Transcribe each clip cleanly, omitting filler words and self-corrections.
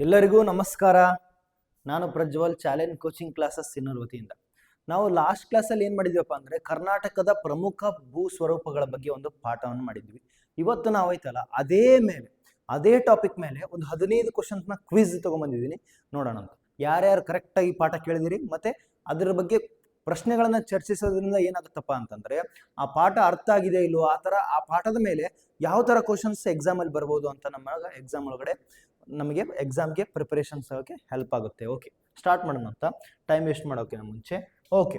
ಎಲ್ಲರಿಗೂ ನಮಸ್ಕಾರ. ನಾನು Prajwal, challenge coaching classes Sinnur ವತಿಯಿಂದ. ನಾವು ಲಾಸ್ಟ್ ಕ್ಲಾಸಲ್ಲಿ ಏನು ಮಾಡಿದ್ವಪ್ಪ ಅಂದರೆ ಕರ್ನಾಟಕದ ಪ್ರಮುಖ ಭೂ ಸ್ವರೂಪಗಳ ಬಗ್ಗೆ ಒಂದು ಪಾಠವನ್ನು ಮಾಡಿದ್ವಿ. ಇವತ್ತು ನಾವು ಐತಲ್ಲ ಅದೇ ಟಾಪಿಕ್ ಮೇಲೆ ಒಂದು 15 ಕ್ವಶನ್ಸ್ನ ಕ್ವಿಜ್ ತೊಗೊಂಬಂದಿದ್ದೀನಿ. ನೋಡೋಣ ಅಂತ ಯಾರ್ಯಾರು ಕರೆಕ್ಟಾಗಿ ಪಾಠ ಕೇಳಿದಿರಿ ಮತ್ತು ಅದರ ಬಗ್ಗೆ ಪ್ರಶ್ನೆಗಳನ್ನು ಚರ್ಚಿಸೋದ್ರಿಂದ ಏನಾಗುತ್ತಪ್ಪ ಅಂತಂದರೆ ಆ ಪಾಠ ಅರ್ಥ ಆಗಿದೆ ಇಲ್ವೋ ಆ ಪಾಠದ ಮೇಲೆ ಯಾವ ಥರ ಕ್ವಶನ್ಸ್ ಎಕ್ಸಾಮಲ್ಲಿ ಬರ್ಬೋದು ಅಂತ ನಮ್ಮ ಎಕ್ಸಾಮ್ ಒಳಗಡೆ ನಮಗೆ ಎಕ್ಸಾಮ್ಗೆ ಪ್ರಿಪರೇಷನ್ಸ್ ಆಗೋಕ್ಕೆ ಹೆಲ್ಪ್ ಆಗುತ್ತೆ. ಓಕೆ, ಸ್ಟಾರ್ಟ್ ಮಾಡೋಣ ಅಂತ ಟೈಮ್ ವೇಸ್ಟ್ ಮಾಡೋಕ್ಕಿಂತ ಮುಂಚೆ. ಓಕೆ,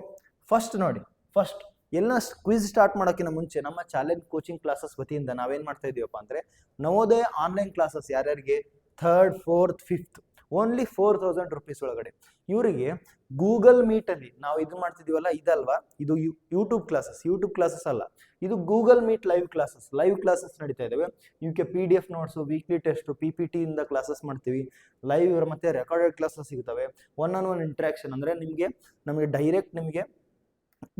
ಫಸ್ಟ್ ಎಲ್ಲ ಕ್ವಿಜ್ ಸ್ಟಾರ್ಟ್ ಮಾಡೋಕ್ಕಿಂತ ಮುಂಚೆ ನಮ್ಮ ಚಾಲೆಂಜ್ ಕೋಚಿಂಗ್ ಕ್ಲಾಸಸ್ ವತಿಯಿಂದ ನಾವೇನು ಮಾಡ್ತಾ ಇದೀವಪ್ಪ ಅಂದರೆ ನವೋದಯ ಆನ್ಲೈನ್ ಕ್ಲಾಸಸ್ ಯಾರ್ಯಾರಿಗೆ 3rd, 4th, 5th only 4000 rupees ಒಳಗಡೆ ಇವರಿಗೆ ಗೂಗಲ್ ಮೀಟಲ್ಲಿ ನಾವು ಇದು ಮಾಡ್ತಿದ್ದೀವಲ್ಲ, ಇದಲ್ವಾ, ಇದು ಯೂಟ್ಯೂಬ್ ಕ್ಲಾಸಸ್ ಅಲ್ಲ, ಇದು ಗೂಗಲ್ ಮೀಟ್ ಲೈವ್ ಕ್ಲಾಸಸ್ ನಡೀತಾ ಇದ್ದಾವೆ. ಇವಕ್ಕೆ PDF notes, weekly test, PPT ಇಂದ ಕ್ಲಾಸಸ್ ಮಾಡ್ತೀವಿ, ಲೈವ್ ಮತ್ತೆ ರೆಕಾರ್ಡೆಡ್ ಕ್ಲಾಸಸ್ ಸಿಗ್ತವೆ. ಒನ್ ಇಂಟ್ರಾಕ್ಷನ್ ಅಂದರೆ ನಮಗೆ ಡೈರೆಕ್ಟ್ ನಿಮಗೆ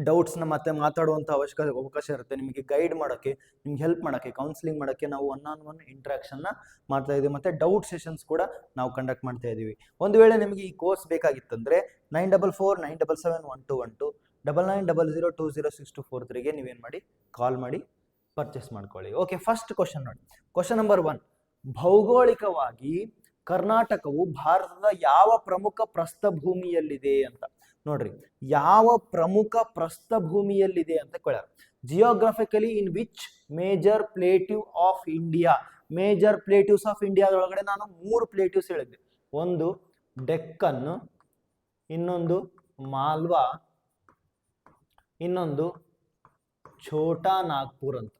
ಡೌಟ್ಸ್ನ ಮತ್ತೆ ಮಾತಾಡುವಂಥ ಅವಕಾಶ ಇರುತ್ತೆ. ನಿಮಗೆ ಗೈಡ್ ಮಾಡೋಕ್ಕೆ, ನಿಮ್ಗೆ ಹೆಲ್ಪ್ ಮಾಡೋಕ್ಕೆ, ಕೌನ್ಸಿಲಿಂಗ್ ಮಾಡೋಕ್ಕೆ ನಾವು ಒನ್ ಇಂಟ್ರಾಕ್ಷನ್ನ ಮಾಡ್ತಾ ಇದ್ದೀವಿ. ಮತ್ತು ಡೌಟ್ ಸೆಷನ್ಸ್ ಕೂಡ ನಾವು ಕಂಡಕ್ಟ್ ಮಾಡ್ತಾ ಇದ್ದೀವಿ. ಒಂದು ವೇಳೆ ನಿಮಗೆ ಈ ಕೋರ್ಸ್ ಬೇಕಾಗಿತ್ತಂದರೆ 9449771212 9900206243ಗೆ ನೀವೇನು ಮಾಡಿ ಕಾಲ್ ಮಾಡಿ ಪರ್ಚೇಸ್ ಮಾಡ್ಕೊಳ್ಳಿ. ಓಕೆ, ಫಸ್ಟ್ ಕ್ವಶನ್ ನೋಡಿ. ಕ್ವಶನ್ ನಂಬರ್ 1, ಭೌಗೋಳಿಕವಾಗಿ ಕರ್ನಾಟಕವು ಭಾರತದ ಯಾವ ಪ್ರಮುಖ ಪ್ರಸ್ಥಭೂಮಿಯಲ್ಲಿದೆ ಅಂತ ನೋಡ್ರಿ. ಯಾವ ಪ್ರಮುಖ ಪ್ರಸ್ಥಭೂಮಿಯಲ್ಲಿದೆ ಅಂತ ಕೇಳ್ಯಾರ. Geographically in which major plateau of India. Major plateaus of ಇಂಡಿಯಾದೊಳಗಡೆ ನಾನು 3 ಪ್ಲೇಟಿವ್ಸ್ ಹೇಳಿದ್ದೆ. ಒಂದು ಡೆಕ್ಕನ್, ಇನ್ನೊಂದು ಮಾಲ್ವಾ, ಇನ್ನೊಂದು ಛೋಟಾ ನಾಗ್ಪುರ್ ಅಂತ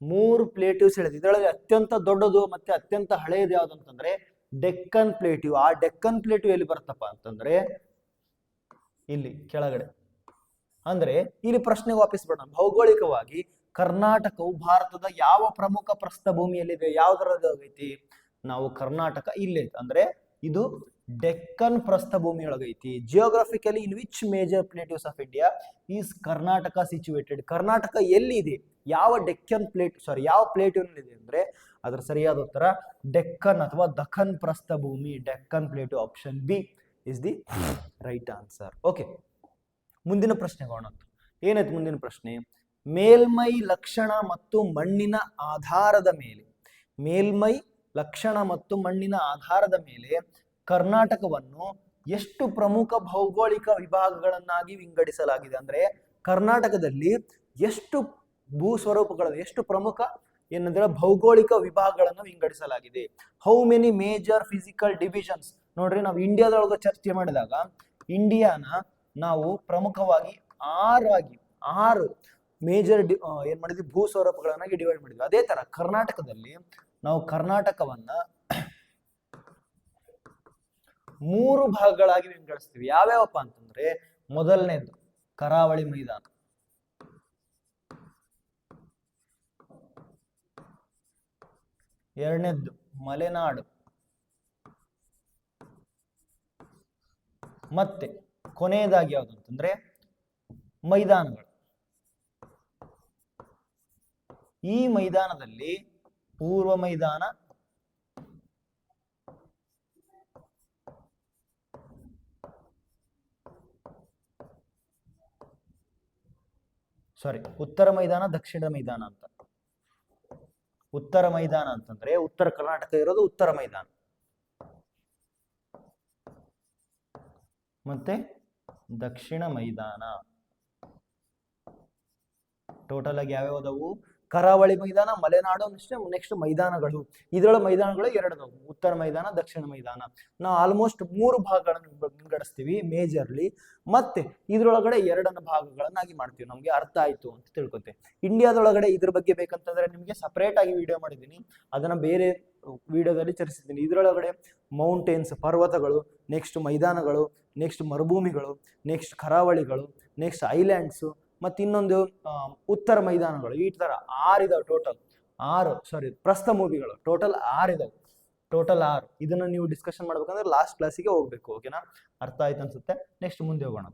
3 ಪ್ಲೇಟಿವ್ಸ್ ಹೇಳಿದ್ವಿ. ಇದರೊಳಗೆ ಅತ್ಯಂತ ದೊಡ್ಡದು ಮತ್ತೆ ಅತ್ಯಂತ ಹಳೆಯದು ಯಾವ್ದು ಅಂತಂದ್ರೆ ಡೆಕ್ಕನ್ ಪ್ಲೇಟಿವ್. ಆ ಡೆಕ್ಕನ್ ಪ್ಲೇಟಿವ್ ಎಲ್ಲಿ ಬರುತ್ತಪ್ಪ ಅಂತಂದ್ರೆ ಇಲ್ಲಿ ಕೆಳಗಡೆ. ಅಂದ್ರೆ ಇಲ್ಲಿ ಪ್ರಶ್ನೆಗೆ ವಾಪಸ್ ಬರೋಣ. ಭೌಗೋಳಿಕವಾಗಿ ಕರ್ನಾಟಕವು ಭಾರತದ ಯಾವ ಪ್ರಮುಖ ಪ್ರಸ್ಥಭೂಮಿಯಲ್ಲಿದೆ? ಯಾವ್ದ್ರದೈತಿ? ನಾವು ಕರ್ನಾಟಕ ಇಲ್ಲೇ ಅಂದ್ರೆ ಇದು ಡೆಕ್ಕನ್ ಪ್ರಸ್ಥಭೂಮಿ ಒಳಗೈತಿ. Geographically in which major plateaus of India is Karnataka situated. Karnataka ಎಲ್ಲಿದೆ? ಯಾವ ಯಾವ ಪ್ಲೇಟಿವ್ ಇದೆ ಅಂದ್ರೆ ಅದರ ಸರಿಯಾದ ಉತ್ತರ ಡೆಕ್ಕನ್ ಅಥವಾ ದಖನ್ ಪ್ರಸ್ಥಭೂಮಿ, Deccan plateau. Option B is the right answer. Okay, ಮುಂದಿನ ಪ್ರಶ್ನೆಗೆ ಹೋಗೋಣ. ಏನಾಯ್ತು ಮುಂದಿನ ಪ್ರಶ್ನೆ? ಮೇಲ್ಮೈ ಲಕ್ಷಣ ಮತ್ತು ಮಣ್ಣಿನ ಆಧಾರದ ಮೇಲೆ ಕರ್ನಾಟಕವನ್ನು ಎಷ್ಟು ಪ್ರಮುಖ ಭೌಗೋಳಿಕ ವಿಭಾಗಗಳನ್ನಾಗಿ ವಿಂಗಡಿಸಲಾಗಿದೆ? ಅಂದ್ರೆ ಕರ್ನಾಟಕದಲ್ಲಿ ಎಷ್ಟು ಭೂ ಸ್ವರೂಪಗಳನ್ನು, ಎಷ್ಟು ಪ್ರಮುಖ ಏನಂದ್ರೆ ಭೌಗೋಳಿಕ ವಿಭಾಗಗಳನ್ನು ವಿಂಗಡಿಸಲಾಗಿದೆ. How many major physical divisions? ನೋಡ್ರಿ, ನಾವು ಇಂಡಿಯಾದೊಳಗೆ ಚರ್ಚೆ ಮಾಡಿದಾಗ ಇಂಡಿಯಾನ ನಾವು ಪ್ರಮುಖವಾಗಿ 6 ಮೇಜರ್ ಏನ್ ಮಾಡಿದ್ವಿ, ಭೂ ಸ್ವರೂಪಗಳನ್ನಾಗಿ ಡಿವೈಡ್ ಮಾಡಿದ್ವಿ. ಅದೇ ತರ ಕರ್ನಾಟಕದಲ್ಲಿ ನಾವು ಕರ್ನಾಟಕವನ್ನ 3 ಭಾಗಗಳಾಗಿ ವಿಂಗಡಿಸ್ತೀವಿ. ಯಾವ್ಯಾವಪ್ಪ ಅಂತಂದ್ರೆ ಮೊದಲನೇದು ಕರಾವಳಿ ಮೈದಾನ, ಎರಡನೇದ್ದು ಮಲೆನಾಡು, ಮತ್ತೆ ಕೊನೆಯದಾಗಿ ಯಾವುದು ಅಂತಂದ್ರೆ ಮೈದಾನಗಳು. ಈ ಮೈದಾನದಲ್ಲಿ ಪೂರ್ವ ಮೈದಾನ, ಉತ್ತರ ಮೈದಾನ, ದಕ್ಷಿಣ ಮೈದಾನ ಅಂತ. ಉತ್ತರ ಮೈದಾನ ಅಂತಂದ್ರೆ ಉತ್ತರ ಕರ್ನಾಟಕ ಇರೋದು ಉತ್ತರ ಮೈದಾನ, ಮತ್ತೆ ದಕ್ಷಿಣ ಮೈದಾನ. ಟೋಟಲ್ ಆಗಿ ಯಾವ್ಯಾವುದವು? ಕರಾವಳಿ ಮೈದಾನ, ಮಲೆನಾಡು, ನೆಕ್ಸ್ಟ್ ಮೈದಾನಗಳು. ಇದರೊಳಗೆ ಮೈದಾನಗಳು 2 ಅದಾವು, ಉತ್ತರ ಮೈದಾನ, ದಕ್ಷಿಣ ಮೈದಾನ. ನಾವು ಆಲ್ಮೋಸ್ಟ್ 3 ಭಾಗಗಳನ್ನು ವಿಂಗಡಿಸ್ತೀವಿ ಮೇಜರ್ಲಿ. ಮತ್ತೆ ಇದ್ರೊಳಗಡೆ 2 ಭಾಗಗಳನ್ನಾಗಿ ಮಾಡ್ತೀವಿ. ನಮ್ಗೆ ಅರ್ಥ ಆಯ್ತು ಅಂತ ತಿಳ್ಕೊತೆ. ಇಂಡಿಯಾದೊಳಗಡೆ ಇದ್ರ ಬಗ್ಗೆ ಬೇಕಂತಂದ್ರೆ ನಿಮ್ಗೆ ಸಪರೇಟ್ ಆಗಿ ವಿಡಿಯೋ ಮಾಡಿದ್ದೀನಿ, ಅದನ್ನ ಬೇರೆ ವಿಡಿಯೋದಲ್ಲಿ ಚರ್ಚಿಸಿದ್ದೀನಿ. ಇದ್ರೊಳಗಡೆ ಮೌಂಟೇನ್ಸ್, ಪರ್ವತಗಳು, ನೆಕ್ಸ್ಟ್ ಮೈದಾನಗಳು, ನೆಕ್ಸ್ಟ್ ಮರುಭೂಮಿಗಳು, ನೆಕ್ಸ್ಟ್ ಕರಾವಳಿಗಳು, ನೆಕ್ಸ್ಟ್ ಐಲ್ಯಾಂಡ್ಸು, ಮತ್ತೆ ಇನ್ನೊಂದು ಉತ್ತರ ಮೈದಾನಗಳು. ಈ ತರ 6 ಇದಾವೆ. ಟೋಟಲ್ 6 ಪ್ರಸ್ಥಭೂಮಿಗಳು ಟೋಟಲ್ 6 ಇದಾವೆ. ಟೋಟಲ್ 6. ಇದನ್ನ ನೀವು ಡಿಸ್ಕಷನ್ ಮಾಡ್ಬೇಕಂದ್ರೆ ಲಾಸ್ಟ್ ಕ್ಲಾಸಿಗೆ ಹೋಗ್ಬೇಕು. ಓಕೆನಾ? ಅರ್ಥ ಆಯ್ತು ಅನ್ಸುತ್ತೆ. ನೆಕ್ಸ್ಟ್ ಮುಂದೆ ಹೋಗೋಣ.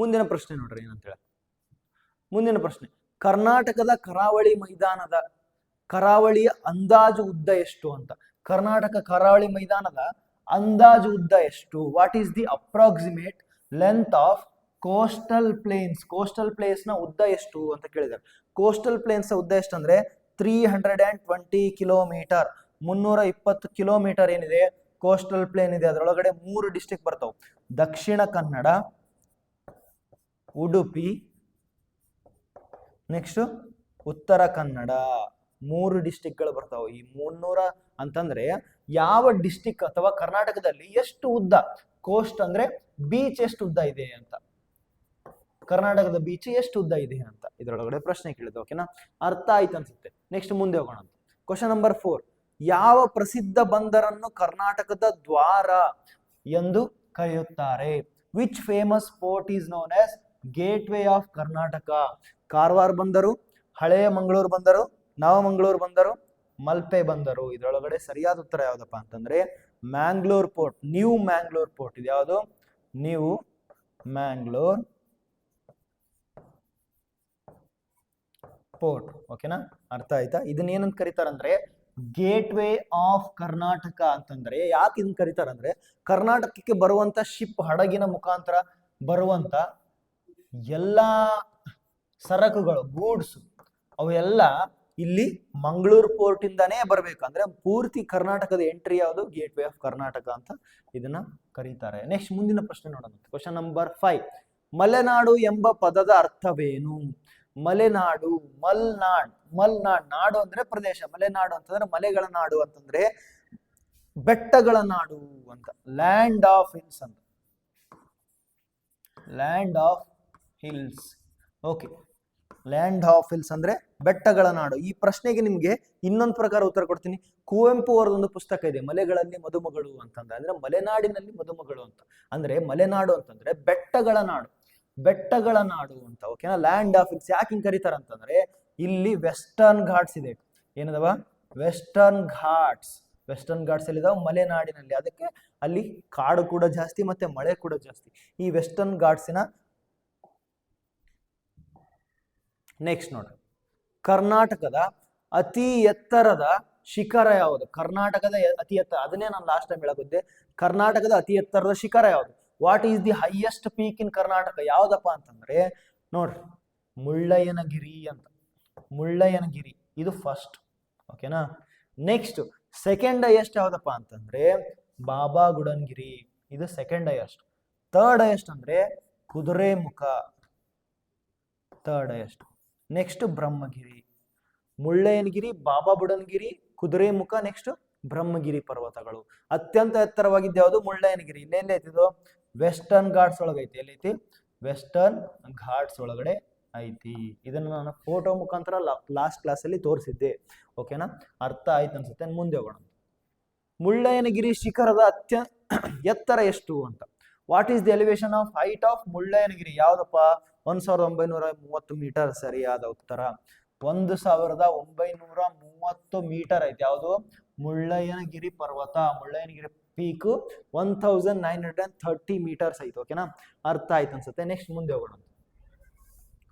ಮುಂದಿನ ಪ್ರಶ್ನೆ ನೋಡ್ರಿ ಏನಂತೇಳಿ. ಮುಂದಿನ ಪ್ರಶ್ನೆ, ಕರ್ನಾಟಕದ ಕರಾವಳಿಯ ಅಂದಾಜು ಉದ್ದ ಎಷ್ಟು ಅಂತ. ಕರ್ನಾಟಕ ಕರಾವಳಿ ಮೈದಾನದ ಅಂದಾಜು ಉದ್ದ ಎಷ್ಟು? What is the approximate length of coastal plains? Coastal plains ನ ಉದ್ದ ಎಷ್ಟು ಅಂತ ಕೇಳಿದ್ದಾರೆ. ಕೋಸ್ಟಲ್ ಪ್ಲೇನ್ಸ್ ಉದ್ದ ಎಷ್ಟು ಅಂದ್ರೆ 320 ಕಿಲೋಮೀಟರ್, 320 ಕಿಲೋಮೀಟರ್ ಏನಿದೆ ಕೋಸ್ಟಲ್ ಪ್ಲೇನ್ ಇದೆ. ಅದರೊಳಗಡೆ 3 ಡಿಸ್ಟ್ರಿಕ್ಟ್ ಬರ್ತಾವೆ: ದಕ್ಷಿಣ ಕನ್ನಡ, ಉಡುಪಿ, ನೆಕ್ಸ್ಟ್ ಉತ್ತರ ಕನ್ನಡ. 3 ಡಿಸ್ಟಿಕ್ಗಳು ಬರ್ತಾವೆ. ಈ 300 ಅಂತಂದ್ರೆ ಯಾವ ಡಿಸ್ಟಿಕ್ ಅಥವಾ ಕರ್ನಾಟಕದಲ್ಲಿ ಎಷ್ಟು ಉದ್ದ, ಕೋಸ್ಟ್ ಅಂದ್ರೆ ಬೀಚ್ ಎಷ್ಟು ಉದ್ದ ಇದೆ ಅಂತ, ಕರ್ನಾಟಕದ ಬೀಚ್ ಎಷ್ಟು ಉದ್ದ ಇದೆ ಅಂತ ಇದರೊಳಗಡೆ ಪ್ರಶ್ನೆ ಕೇಳಿದ್ರು. ಓಕೆನಾ, ಅರ್ಥ ಆಯ್ತು ಅನ್ಸುತ್ತೆ. ನೆಕ್ಸ್ಟ್ ಮುಂದೆ ಹೋಗೋಣ. ಕ್ವಶನ್ ನಂಬರ್ 4, ಯಾವ ಪ್ರಸಿದ್ಧ ಬಂದರನ್ನು ಕರ್ನಾಟಕದ ದ್ವಾರ ಎಂದು ಕರೆಯುತ್ತಾರೆ? Which famous port is known as gate way of Karnataka? Karwar ಬಂದರು, ಹಳೆಯ ಮಂಗಳೂರು ಬಂದರು, ನವಮಂಗಳೂರು ಬಂದರು, ಮಲ್ಪೆ ಬಂದರು. ಇದರೊಳಗಡೆ ಸರಿಯಾದ ಉತ್ತರ ಯಾವ್ದಪ್ಪ ಅಂತಂದ್ರೆ Mangalore port, new Mangalore port. ಇದು ಯಾವುದು? New Mangalore port. ಓಕೆನಾ, ಅರ್ಥ ಆಯ್ತಾ? ಇದನ್ನ ಏನಂತ ಕರೀತಾರಂದ್ರೆ ಗೇಟ್ ವೇ ಆಫ್ ಕರ್ನಾಟಕ ಅಂತಂದ್ರೆ ಯಾಕೆ ಇದನ್ನ ಕರೀತಾರಂದ್ರೆ ಕರ್ನಾಟಕಕ್ಕೆ ಬರುವಂತ ಶಿಪ್, ಹಡಗಿನ ಮುಖಾಂತರ ಬರುವಂತ ಎಲ್ಲಾ ಸರಕುಗಳು, ಗೂಡ್ಸ್, ಅವೆಲ್ಲ ಇಲ್ಲಿ ಮಂಗಳೂರು ಪೋರ್ಟ್ ಇಂದಾನೇ ಬರ್ಬೇಕಂದ್ರೆ ಪೂರ್ತಿ ಕರ್ನಾಟಕದ ಎಂಟ್ರಿ ಯಾವುದು? ಗೇಟ್ ವೇ ಆಫ್ ಕರ್ನಾಟಕ ಅಂತ ಇದನ್ನ ಕರೀತಾರೆ. ನೆಕ್ಸ್ಟ್ ಮುಂದಿನ ಪ್ರಶ್ನೆ ನೋಡೋಣ. ಕ್ವಶನ್ ನಂಬರ್ 5, ಮಲೆನಾಡು ಎಂಬ ಪದದ ಅರ್ಥವೇನು? ಮಲೆನಾಡು, ಮಲ್ನಾಡ್, ಮಲ್ನಾಡ್, ನಾಡು ಅಂದ್ರೆ ಪ್ರದೇಶ, ಮಲೆನಾಡು ಅಂತಂದ್ರೆ ಮಲೆಗಳ ನಾಡು ಅಂತಂದ್ರೆ ಬೆಟ್ಟಗಳ ನಾಡು ಅಂತ, ಲ್ಯಾಂಡ್ ಆಫ್ ಹಿಲ್ಸ್ ಅಂತ, land of hills. Okay, land of hills ಅಂದ್ರೆ ಬೆಟ್ಟಗಳ ನಾಡು. ಈ ಪ್ರಶ್ನೆಗೆ ನಿಮ್ಗೆ ಇನ್ನೊಂದು ಪ್ರಕಾರ ಉತ್ತರ ಕೊಡ್ತೀನಿ. ಕುವೆಂಪು ಅವರದೊಂದು ಪುಸ್ತಕ ಇದೆ, ಮಲೆಗಳಲ್ಲಿ ಮದುಮಗಳು ಅಂತಂದ್ರೆ, ಅಂದ್ರೆ ಮಲೆನಾಡಿನಲ್ಲಿ ಮದುಮಗಳು ಅಂತ. ಅಂದ್ರೆ ಮಲೆನಾಡು ಅಂತಂದ್ರೆ ಬೆಟ್ಟಗಳ ನಾಡು, ಬೆಟ್ಟಗಳ ನಾಡು ಅಂತ. ಓಕೆನಾ, ಲ್ಯಾಂಡ್ ಆಫ್ ಹಿಲ್ಸ್ ಯಾಕೆ ಹಿಂಗ್ ಕರೀತಾರ ಅಂತಂದ್ರೆ ಇಲ್ಲಿ ವೆಸ್ಟರ್ನ್ ಘಾಟ್ಸ್ ಇದೆ. ಏನದವ? ವೆಸ್ಟರ್ನ್ ಘಾಟ್ಸ್. ವೆಸ್ಟರ್ನ್ ಘಾಟ್ಸ್ ಎಲ್ಲಿದಾವ? ಮಲೆನಾಡಿನಲ್ಲಿ. ಅದಕ್ಕೆ ಅಲ್ಲಿ ಕಾಡು ಕೂಡ ಜಾಸ್ತಿ ಮತ್ತೆ ಮಳೆ ಕೂಡ ಜಾಸ್ತಿ. ಈ ವೆಸ್ಟರ್ನ್ ಘಾಟ್ಸಿನ ನೆಕ್ಸ್ಟ್ ನೋಡ್ರಿ, ಕರ್ನಾಟಕದ ಅತಿ ಎತ್ತರದ ಶಿಖರ ಯಾವುದು? ಕರ್ನಾಟಕದ ಅತಿ ಎತ್ತರ, ಅದನ್ನೇ ನಾನು ಲಾಸ್ಟ್ ಟೈಮ್ ಹೇಳಬಹುದೇ, ಕರ್ನಾಟಕದ ಅತಿ ಎತ್ತರದ ಶಿಖರ ಯಾವುದು? What is the highest peak ಇನ್ ಕರ್ನಾಟಕ? ಯಾವ್ದಪ್ಪ ಅಂತಂದ್ರೆ ನೋಡ್ರಿ ಮುಳ್ಳಯ್ಯನಗಿರಿ ಅಂತ, ಮುಳ್ಳಯ್ಯನಗಿರಿ ಇದು ಫಸ್ಟ್. ಓಕೆನಾ, ನೆಕ್ಸ್ಟ್ ಸೆಕೆಂಡ್ ಹೈಯೆಸ್ಟ್ ಯಾವ್ದಪ್ಪ ಅಂತಂದ್ರೆ ಬಾಬಾ ಗುಡನ್ಗಿರಿ, ಇದು ಸೆಕೆಂಡ್ ಹೈಯೆಸ್ಟ್. ಥರ್ಡ್ ಹೈಯೆಸ್ಟ್ ಅಂದ್ರೆ Kudremukh, third highest. Next Brahmagiri, Mullayanagiri, Baba Budangiri, Kudremukh, next Brahmagiri ಪರ್ವತಗಳು. ಅತ್ಯಂತ ಎತ್ತರವಾಗಿದ್ದು ಯಾವುದು? ಮುಳ್ಳಯ್ಯನಗಿರಿ. ಇಲ್ಲೆಲ್ಲ ಐತಿದು? ವೆಸ್ಟರ್ನ್ ಘಾಟ್ಸ್ ಒಳಗೈತಿ. ಎಲ್ಲೈತಿ? ವೆಸ್ಟರ್ನ್ ಘಾಟ್ಸ್ ಒಳಗಡೆ ಐತಿ. ಇದನ್ನ ನಾನು ಫೋಟೋ ಮುಖಾಂತರ ಲಾಸ್ಟ್ ಕ್ಲಾಸ್ ಅಲ್ಲಿ ತೋರಿಸಿದ್ದೆ. ಓಕೆನಾ, ಅರ್ಥ ಆಯ್ತು ಅನ್ಸುತ್ತೆ. ಮುಂದೆ ಹೋಗೋಣ. ಮುಳ್ಳಯ್ಯನಗಿರಿ ಶಿಖರದ ಎತ್ತರ ಎಷ್ಟು ಅಂತ. What is the elevation of height of Mullayanagiri? ಯಾವ್ದಪ್ಪ? 1930 ಮೀಟರ್. ಸರಿಯಾದ ಉತ್ತರ 1930 ಮೀಟರ್ ಐತಿ. ಯಾವುದು? ಮುಳ್ಳಯ್ಯನಗಿರಿ ಪರ್ವತ, ಮುಳ್ಳಯ್ಯನಗಿರಿ ಪೀಕ್ 1930 ಮೀಟರ್ಸ್ ಐತಿ. ಓಕೆನಾ, ಅರ್ಥ ಆಯ್ತು ಅನ್ಸುತ್ತೆ. ನೆಕ್ಸ್ಟ್ ಮುಂದೆ ಹೋಗೋಣ.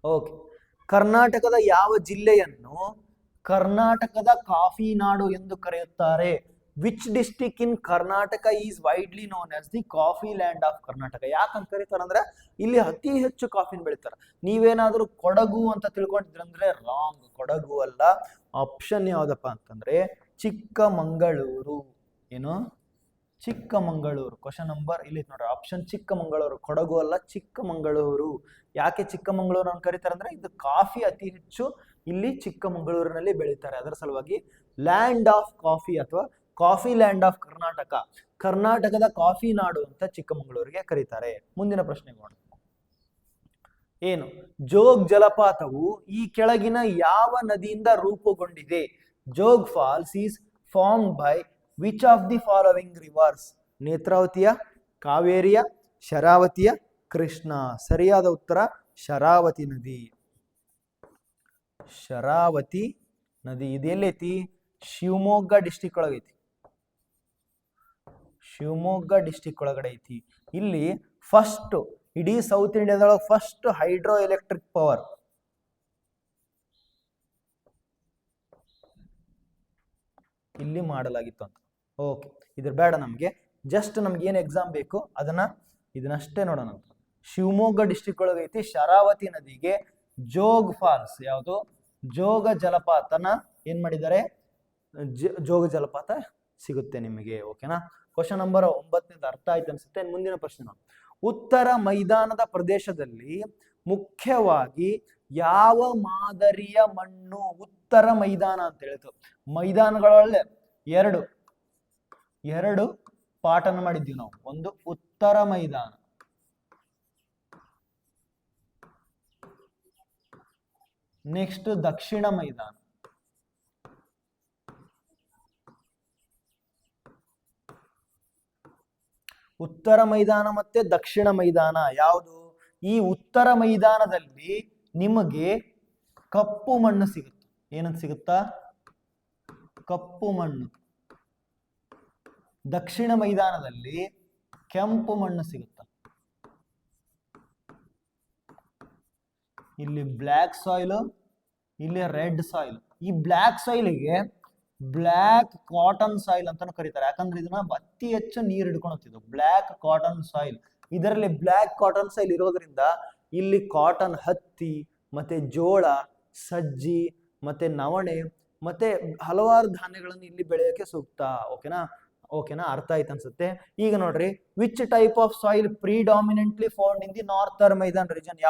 ಓಕೆ, ಕರ್ನಾಟಕದ ಯಾವ ಜಿಲ್ಲೆಯನ್ನು ಕರ್ನಾಟಕದ ಕಾಫಿ ನಾಡು ಎಂದು ಕರೆಯುತ್ತಾರೆ? Which district in Karnataka is widely known as the coffee land of Karnataka? ಯಾಕಂತ ಕರೀತಾರೆ ಅಂದ್ರೆ ಇಲ್ಲಿ ಅತಿ ಹೆಚ್ಚು ಕಾಫಿನ ಬೆಳಿತಾರೆ. ನೀವೇನಾದ್ರೂ ಕೊಡಗು ಅಂತ ತಿಳ್ಕೊಂಡಿದ್ರಂದ್ರೆ ರಾಂಗ್, ಕೊಡಗು ಅಲ್ಲ. ಆಪ್ಷನ್ ಯಾವ್ದಪ್ಪ ಅಂತಂದ್ರೆ ಚಿಕ್ಕಮಂಗಳೂರು. ಏನು? ಚಿಕ್ಕಮಂಗಳೂರು. ಕ್ವಶನ್ ನಂಬರ್ ಇಲ್ಲಿ ನೋಡ್ರಿ, ಆಪ್ಷನ್ ಚಿಕ್ಕಮಂಗಳೂರು, ಕೊಡಗು ಅಲ್ಲ, ಚಿಕ್ಕಮಂಗಳೂರು. ಯಾಕೆ ಚಿಕ್ಕಮಂಗಳೂರು ಅಂತ ಕರೀತಾರೆ ಅಂದ್ರೆ ಇದು ಕಾಫಿ ಅತಿ ಹೆಚ್ಚು ಇಲ್ಲಿ ಚಿಕ್ಕಮಂಗಳೂರಿನಲ್ಲಿ ಬೆಳೀತಾರೆ. ಅದರ ಸಲುವಾಗಿ ಲ್ಯಾಂಡ್ ಆಫ್ ಕಾಫಿ ಅಥವಾ ಕಾಫಿ ಲ್ಯಾಂಡ್ ಆಫ್ ಕರ್ನಾಟಕ, ಕರ್ನಾಟಕದ ಕಾಫಿ ನಾಡು ಅಂತ ಚಿಕ್ಕಮಗಳೂರಿಗೆ ಕರೀತಾರೆ. ಮುಂದಿನ ಪ್ರಶ್ನೆ ನೋಡೋಣ. ಏನು? ಜೋಗ್ ಜಲಪಾತವು ಈ ಕೆಳಗಿನ ಯಾವ ನದಿಯಿಂದ ರೂಪುಗೊಂಡಿದೆ? Jog Falls is formed by which of the following rivers? ನೇತ್ರಾವತಿಯ, ಕಾವೇರಿಯ, ಶರಾವತಿಯ, ಕೃಷ್ಣ? ಸರಿಯಾದ ಉತ್ತರ ಶರಾವತಿ ನದಿ. ಶರಾವತಿ ನದಿ ಇದೆಲ್ಲೈತಿ? ಶಿವಮೊಗ್ಗ ಡಿಸ್ಟಿಕ್ ಒಳಗೈತಿ. ಶಿವಮೊಗ್ಗ ಡಿಸ್ಟಿಕ್ ಒಳಗಡೆ ಐತಿ. ಇಲ್ಲಿ ಫಸ್ಟ್ ಇಡೀ ಸೌತ್ ಇಂಡಿಯಾದೊಳಗೆ ಫಸ್ಟ್ ಹೈಡ್ರೋ ಎಲೆಕ್ಟ್ರಿಕ್ ಪವರ್ ಇಲ್ಲಿ ಮಾಡಲಾಗಿತ್ತು ಅಂತ. ಓಕೆ, ಇದ್ರ ಬೇಡ ನಮಗೆ. ಜಸ್ಟ್ ನಮ್ಗೆ ಏನು ಎಕ್ಸಾಮ್ ಬೇಕು ಇದನ್ನಷ್ಟೇ ನೋಡೋಣ. ಶಿವಮೊಗ್ಗ ಡಿಸ್ಟಿಕ್ ಒಳಗೆ ಐತಿ, ಶರಾವತಿ ನದಿಗೆ ಜೋಗ್ ಫಾಲ್ಸ್, ಯಾವುದು ಜೋಗ ಜಲಪಾತನ ಏನ್ ಮಾಡಿದ್ದಾರೆ, ಜೋಗ ಜಲಪಾತ ಸಿಗುತ್ತೆ ನಿಮಗೆ. ಓಕೆನಾ. ಕ್ವಶನ್ ನಂಬರ್ 9 ಅರ್ಥ ಆಯ್ತು ಅನ್ಸುತ್ತೆ. ಮುಂದಿನ ಪ್ರಶ್ನೆ ನೋಡಿ. ಉತ್ತರ ಮೈದಾನದ ಪ್ರದೇಶದಲ್ಲಿ ಮುಖ್ಯವಾಗಿ ಯಾವ ಮಾದರಿಯ ಮಣ್ಣು, ಉತ್ತರ ಮೈದಾನ ಅಂತ ಹೇಳ್ತು. ಮೈದಾನಗಳೊಳ್ಳೆ ಎರಡು ಪಾಠನ ಮಾಡಿದ್ದೀವಿ ನಾವು. ಒಂದು ಉತ್ತರ ಮೈದಾನ, ನೆಕ್ಸ್ಟ್ ದಕ್ಷಿಣ ಮೈದಾನ. ಉತ್ತರ ಮೈದಾನ ಮತ್ತೆ ದಕ್ಷಿಣ ಮೈದಾನ ಯಾವುದು? ಈ ಉತ್ತರ ಮೈದಾನದಲ್ಲಿ ನಿಮಗೆ ಕಪ್ಪು ಮಣ್ಣು ಸಿಗುತ್ತೆ. ಏನಂತ ಸಿಗುತ್ತಾ? ಕಪ್ಪು ಮಣ್ಣು. ದಕ್ಷಿಣ ಮೈದಾನದಲ್ಲಿ ಕೆಂಪು ಮಣ್ಣು ಸಿಗುತ್ತೆ. ಇಲ್ಲಿ ಬ್ಲ್ಯಾಕ್ ಸಾಯಿಲ್, ಇಲ್ಲಿ ರೆಡ್ ಸಾಯಿಲ್. ಈ ಬ್ಲ್ಯಾಕ್ ಸಾಯಿಲ್ಗೆ ಬ್ಲ್ಯಾಕ್ ಕಾಟನ್ ಸಾಯಿಲ್ ಅಂತಾನು ಕರೀತಾರೆ. ಯಾಕಂದ್ರೆ ಇದನ್ನ ಅತಿ ಹೆಚ್ಚು ನೀರು ಹಿಡ್ಕೊಂಡು ಬ್ಲ್ಯಾಕ್ ಕಾಟನ್ ಸಾಯಿಲ್. ಇದರಲ್ಲಿ ಬ್ಲ್ಯಾಕ್ ಕಾಟನ್ ಸಾಯಿಲ್ ಇರೋದ್ರಿಂದ ಇಲ್ಲಿ ಕಾಟನ್, ಹತ್ತಿ, ಮತ್ತೆ ಜೋಳ, ಸಜ್ಜಿ, ಮತ್ತೆ ನವಣೆ, ಮತ್ತೆ ಹಲವಾರು ಧಾನ್ಯಗಳನ್ನು ಇಲ್ಲಿ ಬೆಳೆಯೋಕೆ ಸೂಕ್ತ. ಓಕೆನಾ, ಅರ್ಥ ಆಯ್ತು ಅನ್ಸುತ್ತೆ. ಈಗ ನೋಡ್ರಿ, which type of soil predominantly found in the northern Maidan region?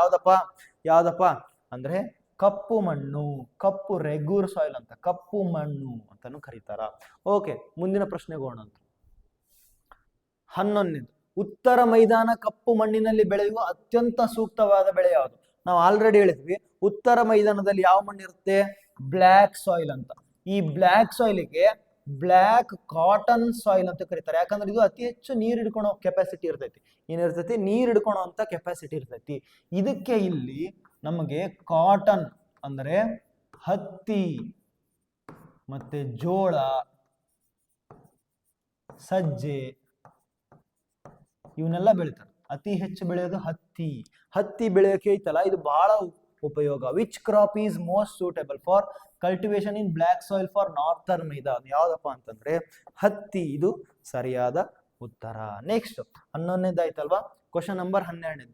ಯಾವ್ದಪ್ಪ ಅಂದ್ರೆ ಕಪ್ಪು ಮಣ್ಣು, ಕಪ್ಪು ರೆಗ್ಯೂರ್ ಸಾಯಿಲ್ ಅಂತ, ಕಪ್ಪು ಮಣ್ಣು ಅಂತಾನು ಕರೀತಾರ. ಓಕೆ, ಮುಂದಿನ ಪ್ರಶ್ನೆಗೆ ಹೋಗೋಣ. 11. ಉತ್ತರ ಮೈದಾನ ಕಪ್ಪು ಮಣ್ಣಿನಲ್ಲಿ ಬೆಳೆಯುವ ಅತ್ಯಂತ ಸೂಕ್ತವಾದ ಬೆಳೆ ಯಾವುದು? ನಾವು ಆಲ್ರೆಡಿ ಹೇಳಿದ್ವಿ, ಉತ್ತರ ಮೈದಾನದಲ್ಲಿ ಯಾವ ಮಣ್ಣು ಇರುತ್ತೆ? ಬ್ಲ್ಯಾಕ್ ಸಾಯಿಲ್ ಅಂತ. ಈ ಬ್ಲ್ಯಾಕ್ ಸಾಯಿಲ್ಗೆ ಬ್ಲ್ಯಾಕ್ ಕಾಟನ್ ಸಾಯಿಲ್ ಅಂತ ಕರೀತಾರೆ. ಯಾಕಂದ್ರೆ ಇದು ಅತಿ ಹೆಚ್ಚು ನೀರು ಹಿಡ್ಕೊಳೋ ಕೆಪಾಸಿಟಿ ಇರ್ತೈತಿ. ಏನಿರ್ತೈತಿ? ನೀರು ಹಿಡ್ಕೊಳೋ ಅಂತ ಕೆಪಾಸಿಟಿ ಇರ್ತೈತಿ. ಇದಕ್ಕೆ ಇಲ್ಲಿ ನಮಗೆ ಕಾಟನ್ ಅಂದ್ರೆ ಹತ್ತಿ, ಮತ್ತೆ ಜೋಳ, ಸಜ್ಜೆ ಇವನ್ನೆಲ್ಲ ಬೆಳಿತಾರೆ. ಅತಿ ಹೆಚ್ಚು ಬೆಳೆಯೋದು ಹತ್ತಿ ಬೆಳೆಯೋಕೆ ಐತಲ್ಲ, ಇದು ಬಹಳ ಉಪಯೋಗ. Which crop is most suitable for cultivation in black soil for northern Maidan? ಯಾವ್ದಪ್ಪ ಅಂತಂದ್ರೆ ಹತ್ತಿ. ಇದು ಸರಿಯಾದ ಉತ್ತರ. ನೆಕ್ಸ್ಟ್ 11ನೇದು ಆಯ್ತಲ್ವಾ. Question number 12.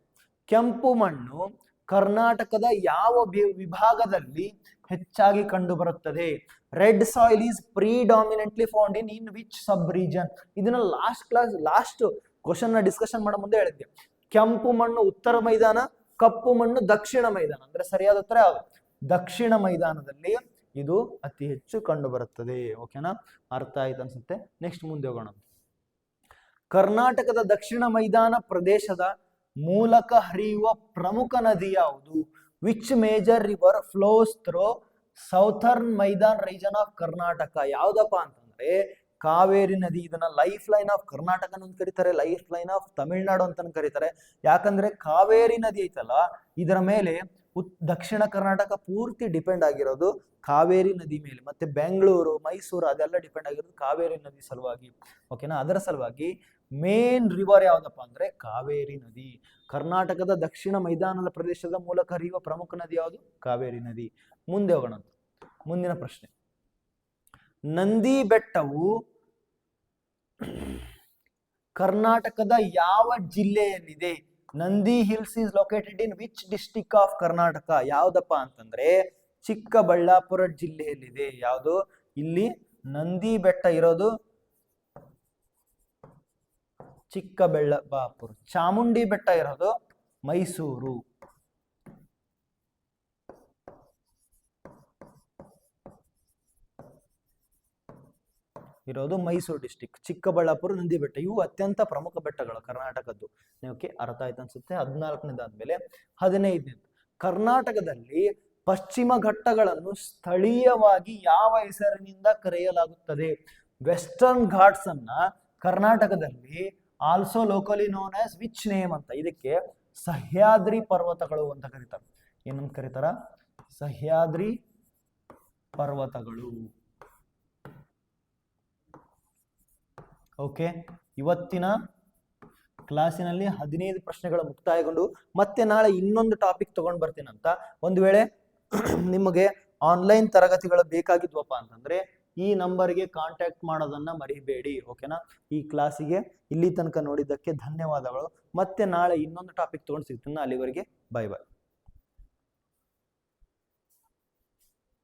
ಕೆಂಪು ಮಣ್ಣು ಕರ್ನಾಟಕದ ಯಾವ ವಿಭಾಗದಲ್ಲಿ ಹೆಚ್ಚಾಗಿ ಕಂಡು ಬರುತ್ತದೆ? Red soil is predominantly found in which sub region? ಇದನ್ನ ಲಾಸ್ಟ್ ಕ್ವಶನ್ ನ ಡಿಸ್ಕಷನ್ ಮಾಡೋ ಮುಂದೆ ಹೇಳಿದ್ದೆ. ಕೆಂಪು ಮಣ್ಣು ಉತ್ತರ ಮೈದಾನ, ಕಪ್ಪು ಮಣ್ಣು ದಕ್ಷಿಣ ಮೈದಾನ. ಅಂದ್ರೆ ಸರಿಯಾದ ಉತ್ತರ ಯಾವುದು? ದಕ್ಷಿಣ ಮೈದಾನದಲ್ಲಿ ಇದು ಅತಿ ಹೆಚ್ಚು ಕಂಡು ಬರುತ್ತದೆ. ಓಕೆನಾ, ಅರ್ಥ ಆಯ್ತು ಅನ್ಸುತ್ತೆ. ನೆಕ್ಸ್ಟ್ ಮುಂದೆ ಹೋಗೋಣ. ಕರ್ನಾಟಕದ ದಕ್ಷಿಣ ಮೈದಾನ ಪ್ರದೇಶದ ಮೂಲಕ ಹರಿಯುವ ಪ್ರಮುಖ ನದಿ ಯಾವುದು? Which major river flows through southern Maidan region of Karnataka? ಯಾವ್ದಪ್ಪ ಅಂತಂದ್ರೆ ಕಾವೇರಿ ನದಿ. ಇದನ್ನ ಲೈಫ್ ಲೈನ್ ಆಫ್ ಕರ್ನಾಟಕ ಅಂತ ಕರೀತಾರೆ, ಲೈಫ್ ಲೈನ್ ಆಫ್ ತಮಿಳ್ನಾಡು ಅಂತ ಕರೀತಾರೆ. ಯಾಕಂದ್ರೆ ಕಾವೇರಿ ನದಿ ಐತಲ್ಲ, ಇದರ ಮೇಲೆ ದಕ್ಷಿಣ ಕರ್ನಾಟಕ ಪೂರ್ತಿ ಡಿಪೆಂಡ್ ಆಗಿರೋದು ಕಾವೇರಿ ನದಿ ಮೇಲೆ. ಮತ್ತೆ ಬೆಂಗಳೂರು, ಮೈಸೂರು ಅದೆಲ್ಲ ಡಿಪೆಂಡ್ ಆಗಿರೋದು ಕಾವೇರಿ ನದಿ ಸಲುವಾಗಿ. ಓಕೆನಾ, ಅದರ ಸಲುವಾಗಿ ಮೇನ್ ರಿವರ್ ಯಾವ್ದಪ್ಪ ಅಂದ್ರೆ ಕಾವೇರಿ ನದಿ. ಕರ್ನಾಟಕದ ದಕ್ಷಿಣ ಮೈದಾನದ ಪ್ರದೇಶದ ಮೂಲಕ ಹರಿಯುವ ಪ್ರಮುಖ ನದಿ ಯಾವುದು? ಕಾವೇರಿ ನದಿ. ಮುಂದೆ ಹೋಗೋಣ. ಮುಂದಿನ ಪ್ರಶ್ನೆ. ನಂದಿ ಬೆಟ್ಟವು ಕರ್ನಾಟಕದ ಯಾವ ಜಿಲ್ಲೆಯಲ್ಲಿದೆ? Nandi hills is located in which district of Karnataka? ಯಾವ್ದಪ್ಪ ಅಂತಂದ್ರೆ ಚಿಕ್ಕಬಳ್ಳಾಪುರ ಜಿಲ್ಲೆಯಲ್ಲಿದೆ. ಯಾವುದು? ಇಲ್ಲಿ ನಂದಿ ಬೆಟ್ಟ ಇರೋದು ಚಿಕ್ಕಬಳ್ಳಾಪುರ. ಚಾಮುಂಡಿ ಬೆಟ್ಟ ಇರೋದು ಮೈಸೂರು. ಇರೋದು ಮೈಸೂರು ಡಿಸ್ಟಿಕ್. ಚಿಕ್ಕಬಳ್ಳಾಪುರ, ನಂದಿ ಬೆಟ್ಟ ಇವು ಅತ್ಯಂತ ಪ್ರಮುಖ ಬೆಟ್ಟಗಳು ಕರ್ನಾಟಕದ್ದು. ಓಕೆ, ಅರ್ಥ ಆಯ್ತು ಅನ್ಸುತ್ತೆ. 14ನೇದಾದ್ಮೇಲೆ 15ನೇದು. ಕರ್ನಾಟಕದಲ್ಲಿ ಪಶ್ಚಿಮ ಘಟ್ಟಗಳನ್ನು ಸ್ಥಳೀಯವಾಗಿ ಯಾವ ಹೆಸರಿನಿಂದ ಕರೆಯಲಾಗುತ್ತದೆ? ವೆಸ್ಟರ್ನ್ ಘಾಟ್ಸ್ ಅನ್ನ ಕರ್ನಾಟಕದಲ್ಲಿ also locally known as which name ಅಂತ? ಇದಕ್ಕೆ ಸಹ್ಯಾದ್ರಿ ಪರ್ವತಗಳು ಅಂತ ಕರೀತಾರೆ. ಏನಂತ ಕರೀತಾರ? ಸಹ್ಯಾದ್ರಿ ಪರ್ವತಗಳು. ಓಕೆ, ಇವತ್ತಿನ ಕ್ಲಾಸಿನಲ್ಲಿ 15 ಪ್ರಶ್ನೆಗಳು ಮುಕ್ತಾಯಗೊಂಡು ಮತ್ತೆ ನಾಳೆ ಇನ್ನೊಂದು ಟಾಪಿಕ್ ತಗೊಂಡು ಬರ್ತೀನಂತ. ಒಂದು ವೇಳೆ ನಿಮಗೆ ಆನ್ಲೈನ್ ತರಗತಿಗಳು ಬೇಕಾಗಿದ್ವಪ್ಪ ಅಂತಂದ್ರೆ ಈ ನಂಬರ್ಗೆ ಕಾಂಟ್ಯಾಕ್ಟ್ ಮಾಡೋದನ್ನ ಮರಿಬೇಡಿ. ಓಕೆನಾ? ಈ ಕ್ಲಾಸಿಗೆ ಇಲ್ಲಿ ತನಕ ನೋಡಿದ್ದಕ್ಕೆ ಧನ್ಯವಾದಗಳು. ಮತ್ತೆ ನಾಳೆ ಇನ್ನೊಂದು ಟಾಪಿಕ್ ತಗೊಂಡು ಸಿಗ್ತೀನಿ. ಅಲ್ಲಿವರೆಗೆ ಬೈ ಬೈ.